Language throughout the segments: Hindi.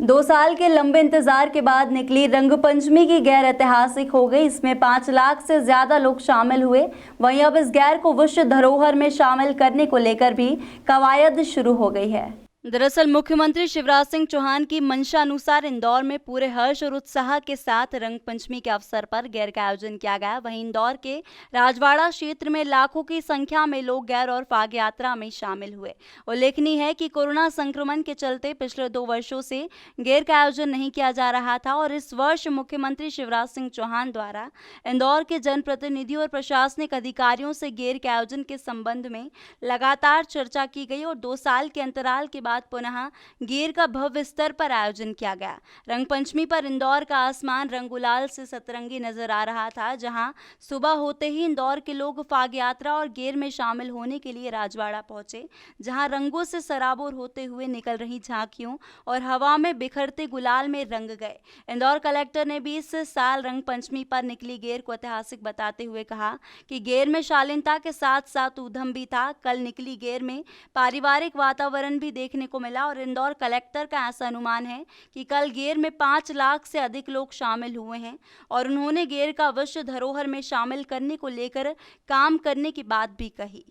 2 साल के लंबे इंतजार के बाद निकली रंगपंचमी की गैर ऐतिहासिक हो गई। इसमें 5 लाख से ज्यादा लोग शामिल हुए। वहीं अब इस गैर को विश्व धरोहर में शामिल करने को लेकर भी कवायद शुरू हो गई है। दरअसल मुख्यमंत्री शिवराज सिंह चौहान की मंशा अनुसार इंदौर में पूरे हर्ष और उत्साह के साथ रंगपंचमी के अवसर पर गैर का आयोजन किया गया। वहीं इंदौर के राजवाड़ा क्षेत्र में लाखों की संख्या में लोग गैर और फाग यात्रा में शामिल हुए। उल्लेखनीय है कि कोरोना संक्रमण के चलते पिछले 2 वर्षों से गैर का आयोजन नहीं किया जा रहा था और इस वर्ष मुख्यमंत्री शिवराज सिंह चौहान द्वारा इंदौर के जनप्रतिनिधियों और प्रशासनिक अधिकारियों से गैर के आयोजन के संबंध में लगातार चर्चा की गई और 2 साल के अंतराल के बाद पुनः गेर का भव्य स्तर पर आयोजन किया गया। रंगपंचमी पर इंदौर का आसमान रंगुलाल से सतरंगी नजर आ रहा था, जहां सुबह होते ही इंदौर के लोग फाग यात्रा और गेर में शामिल होने के लिए राजवाड़ा पहुंचे, जहां रंगों से सराबोर होते हुए निकल रही झांकियों और हवा में बिखरते गुलाल में रंग गए। इंदौर कलेक्टर ने भी इस साल रंगपंचमी पर निकली गेर को ऐतिहासिक बताते हुए कहा कि गेर में शालीनता के साथ साथ ऊधम भी था। कल निकली गेर में पारिवारिक वातावरण भी देखने को मिला और इंदौर कलेक्टर का ऐसा अनुमान है कि कल गेर में 5 लाख से अधिक लोग शामिल हुए हैं और उन्होंने गेर का विश्व धरोहर में शामिल करने को लेकर काम करने की बात भी कही।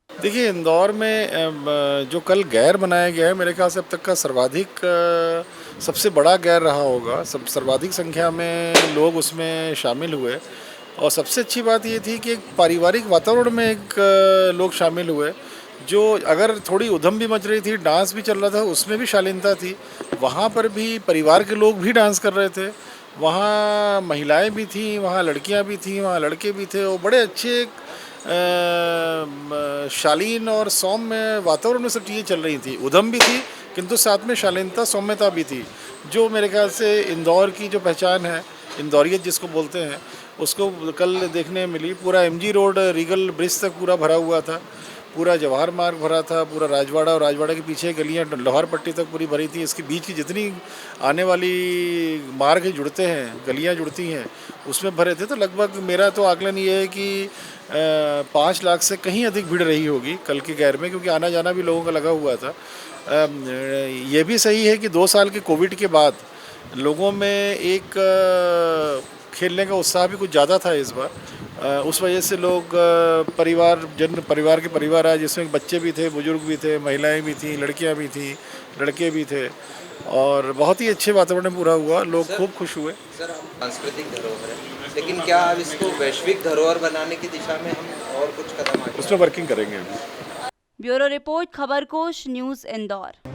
देखिए, इंदौर में जो कल गैर बनाया गया है, मेरे ख्याल से अब तक का सर्वाधिक सबसे बड़ा गैर रहा होगा। सर्वाधिक संख्या में लोग उसमें शामिल हुए और सबसे अच्छी बात ये थी कि एक पारिवारिक वातावरण में लोग शामिल हुए। जो अगर थोड़ी उधम भी मच रही थी, डांस भी चल रहा था, उसमें भी शालीनता थी। वहाँ पर भी परिवार के लोग भी डांस कर रहे थे, वहाँ महिलाएं भी थीं, वहाँ लड़कियाँ भी थीं, वहाँ लड़के भी थे और बड़े अच्छे शालीन और सौम्य वातावरण में सब चीज़ें चल रही थी। उधम भी थी किंतु साथ में शालीनता, सौम्यता भी थी, जो मेरे ख्याल से इंदौर की जो पहचान है, इंदौरियत जिसको बोलते हैं, उसको कल देखने मिली। पूरा एमजी रोड रीगल ब्रिज तक पूरा भरा हुआ था, पूरा जवाहर मार्ग भरा था, पूरा राजवाड़ा और राजवाड़ा के पीछे गलियां लोहार पट्टी तक पूरी भरी थी। इसके बीच की जितनी आने वाली मार्ग जुड़ते हैं, गलियां जुड़ती हैं, उसमें भरे थे। तो लगभग मेरा तो आकलन ये है कि 5 लाख से कहीं अधिक भीड़ रही होगी कल के गैर में, क्योंकि आना जाना भी लोगों का लगा हुआ था। ये भी सही है कि 2 साल के कोविड के बाद लोगों में एक खेलने का उत्साह भी कुछ ज़्यादा था इस बार। उस वजह से लोग परिवार के परिवार आए, जिसमें बच्चे भी थे, बुजुर्ग भी थे, महिलाएं भी थीं, लड़कियां भी थीं, लड़के भी थे और बहुत ही अच्छे वातावरण में पूरा हुआ। लोग खूब खुश हुए। सर, सांस्कृतिक धरोहर है, लेकिन क्या अब इसको वैश्विक धरोहर बनाने की दिशा में हम और कुछ कदम आगे उसमें वर्किंग करेंगे। ब्यूरो रिपोर्ट, खबरकोश न्यूज़ इंदौर।